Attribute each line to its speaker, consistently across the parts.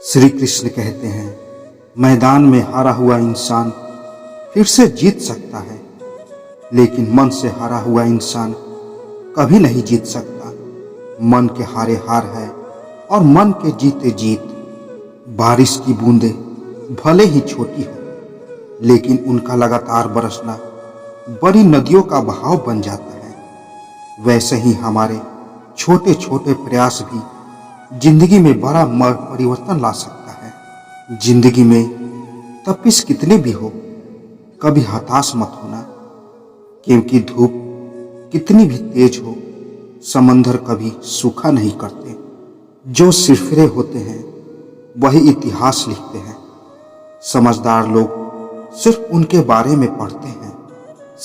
Speaker 1: श्री कृष्ण कहते हैं, मैदान में हारा हुआ इंसान फिर से जीत सकता है, लेकिन मन से हारा हुआ इंसान कभी नहीं जीत सकता। मन के हारे हार है और मन के जीते जीत। बारिश की बूंदें भले ही छोटी हो, लेकिन उनका लगातार बरसना बड़ी नदियों का बहाव बन जाता है। वैसे ही हमारे छोटे छोटे प्रयास भी जिंदगी में बड़ा परिवर्तन ला सकता है। जिंदगी में तपिश कितने भी हो, कभी हताश मत होना, क्योंकि धूप कितनी भी तेज हो, समंदर कभी सूखा नहीं करते। जो सिरफिरे होते हैं वही इतिहास लिखते हैं। समझदार लोग सिर्फ उनके बारे में पढ़ते हैं।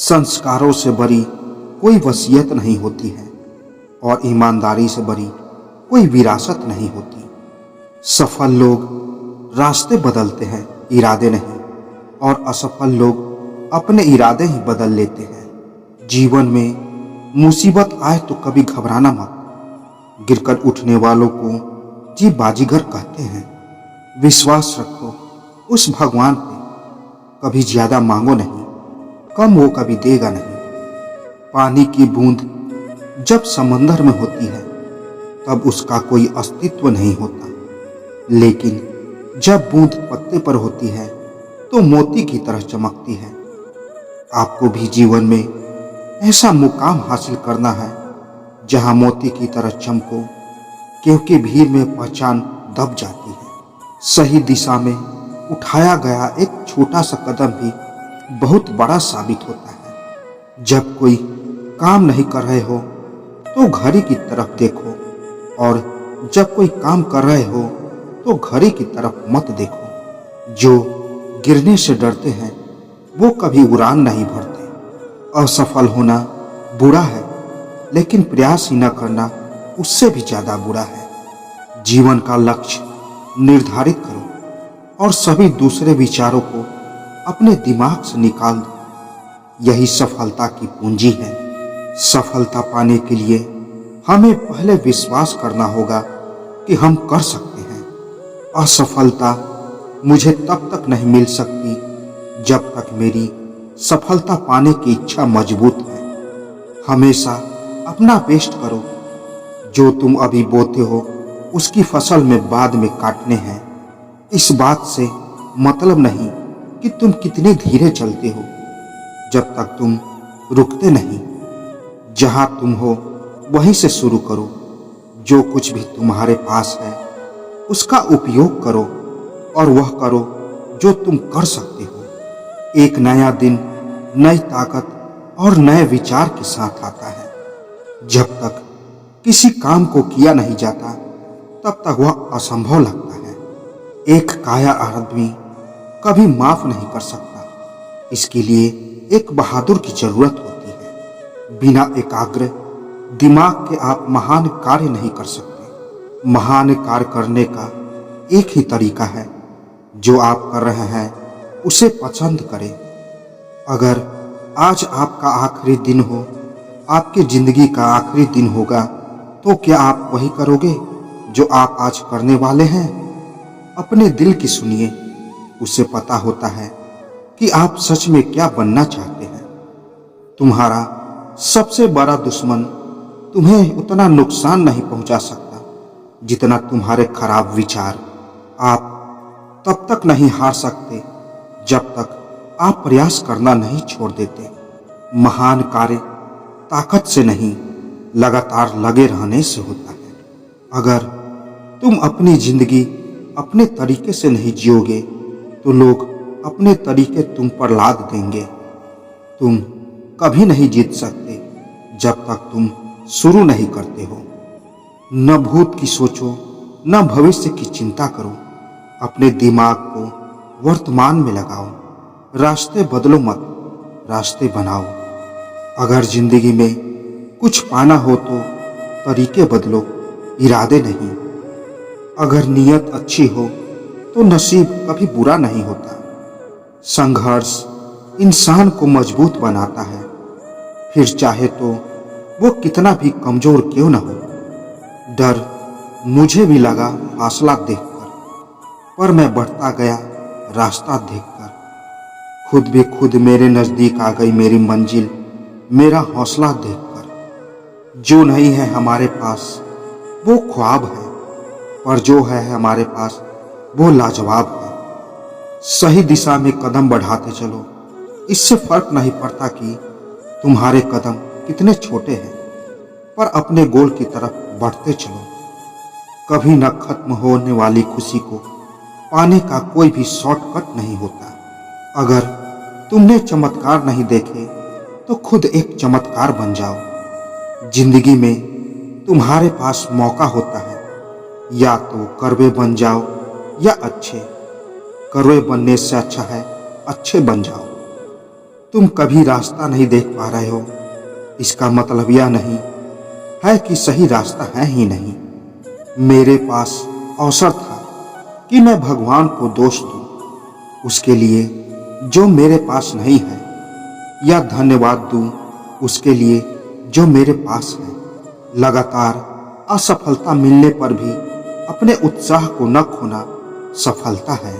Speaker 1: संस्कारों से बड़ी कोई वसीयत नहीं होती है और ईमानदारी से बड़ी कोई विरासत नहीं होती। सफल लोग रास्ते बदलते हैं, इरादे नहीं, और असफल लोग अपने इरादे ही बदल लेते हैं। जीवन में मुसीबत आए तो कभी घबराना मत। गिरकर उठने वालों को जी बाजीगर कहते हैं। विश्वास रखो उस भगवान पे, कभी ज्यादा मांगो नहीं, कम वो कभी देगा नहीं। पानी की बूंद जब समंदर में होती है तब उसका कोई अस्तित्व नहीं होता, लेकिन जब बूंद पत्ते पर होती है तो मोती की तरह चमकती है। आपको भी जीवन में ऐसा मुकाम हासिल करना है जहां मोती की तरह चमको, क्योंकि भीड़ में पहचान दब जाती है। सही दिशा में उठाया गया एक छोटा सा कदम भी बहुत बड़ा साबित होता है। जब कोई काम नहीं कर रहे हो तो घड़ी की तरफ देखो, और जब कोई काम कर रहे हो तो घड़ी की तरफ मत देखो। जो गिरने से डरते हैं वो कभी उड़ान नहीं भरते। असफल होना बुरा है, लेकिन प्रयास ही न करना उससे भी ज्यादा बुरा है। जीवन का लक्ष्य निर्धारित करो और सभी दूसरे विचारों को अपने दिमाग से निकाल दो। यही सफलता की पूंजी है। सफलता पाने के लिए हमें पहले विश्वास करना होगा कि हम कर सकते हैं। असफलता मुझे तब तक नहीं मिल सकती जब तक मेरी सफलता पाने की इच्छा मजबूत है। हमेशा अपना बेस्ट करो। जो तुम अभी बोते हो उसकी फसल में बाद में काटने हैं। इस बात से मतलब नहीं कि तुम कितने धीरे चलते हो, जब तक तुम रुकते नहीं। जहां तुम हो वहीं से शुरू करो। जो कुछ भी तुम्हारे पास है उसका उपयोग करो, और वह करो जो तुम कर सकते हो। एक नया दिन नई ताकत और नए विचार के साथ आता है। जब तक किसी काम को किया नहीं जाता तब तक वह असंभव लगता है। एक काया आदमी कभी माफ नहीं कर सकता। इसके लिए एक बहादुर की जरूरत होती है। बिना एकाग्र दिमाग के आप महान कार्य नहीं कर सकते। महान कार्य करने का एक ही तरीका है, जो आप कर रहे हैं उसे पसंद करें। अगर आज आपका आखिरी दिन हो, आपकी जिंदगी का आखिरी दिन होगा, तो क्या आप वही करोगे जो आप आज करने वाले हैं? अपने दिल की सुनिए। उसे पता होता है कि आप सच में क्या बनना चाहते हैं। तुम्हारा सबसे बड़ा दुश्मन तुम्हें उतना नुकसान नहीं पहुंचा सकता जितना तुम्हारे खराब विचार। आप तब तक नहीं हार सकते जब तक आप प्रयास करना नहीं छोड़ देते। महान कार्य ताकत से नहीं, लगातार लगे रहने से होता है। अगर तुम अपनी जिंदगी अपने तरीके से नहीं जियोगे तो लोग अपने तरीके तुम पर लाद देंगे। तुम कभी नहीं जीत सकते जब तक तुम शुरू नहीं करते हो। न भूत की सोचो, न भविष्य की चिंता करो। अपने दिमाग को वर्तमान में लगाओ। रास्ते बदलो मत, रास्ते बनाओ। अगर जिंदगी में कुछ पाना हो तो तरीके बदलो, इरादे नहीं। अगर नीयत अच्छी हो तो नसीब कभी बुरा नहीं होता। संघर्ष इंसान को मजबूत बनाता है, फिर चाहे तो वो कितना भी कमजोर क्यों न हो। डर मुझे भी लगा फासला देखकर, पर मैं बढ़ता गया रास्ता देखकर। खुद भी खुद मेरे नजदीक आ गई मेरी मंजिल, मेरा हौसला देखकर। जो नहीं है हमारे पास वो ख्वाब है, पर जो है हमारे पास वो लाजवाब है। सही दिशा में कदम बढ़ाते चलो, इससे फर्क नहीं पड़ता कि तुम्हारे कदम कितने छोटे हैं, पर अपने गोल की तरफ बढ़ते चलो। कभी न खत्म होने वाली खुशी को पाने का कोई भी शॉर्टकट नहीं होता। अगर तुमने चमत्कार नहीं देखे तो खुद एक चमत्कार बन जाओ। जिंदगी में तुम्हारे पास मौका होता है, या तो कड़वे बन जाओ या अच्छे। कड़वे बनने से अच्छा है अच्छे बन जाओ। तुम कभी रास्ता नहीं देख पा रहे हो, इसका मतलब यह नहीं है कि सही रास्ता है ही नहीं। मेरे पास अवसर था कि मैं भगवान को दोष दूं उसके लिए जो मेरे पास नहीं है, या धन्यवाद दूं उसके लिए जो मेरे पास है। लगातार असफलता मिलने पर भी अपने उत्साह को न खोना सफलता है।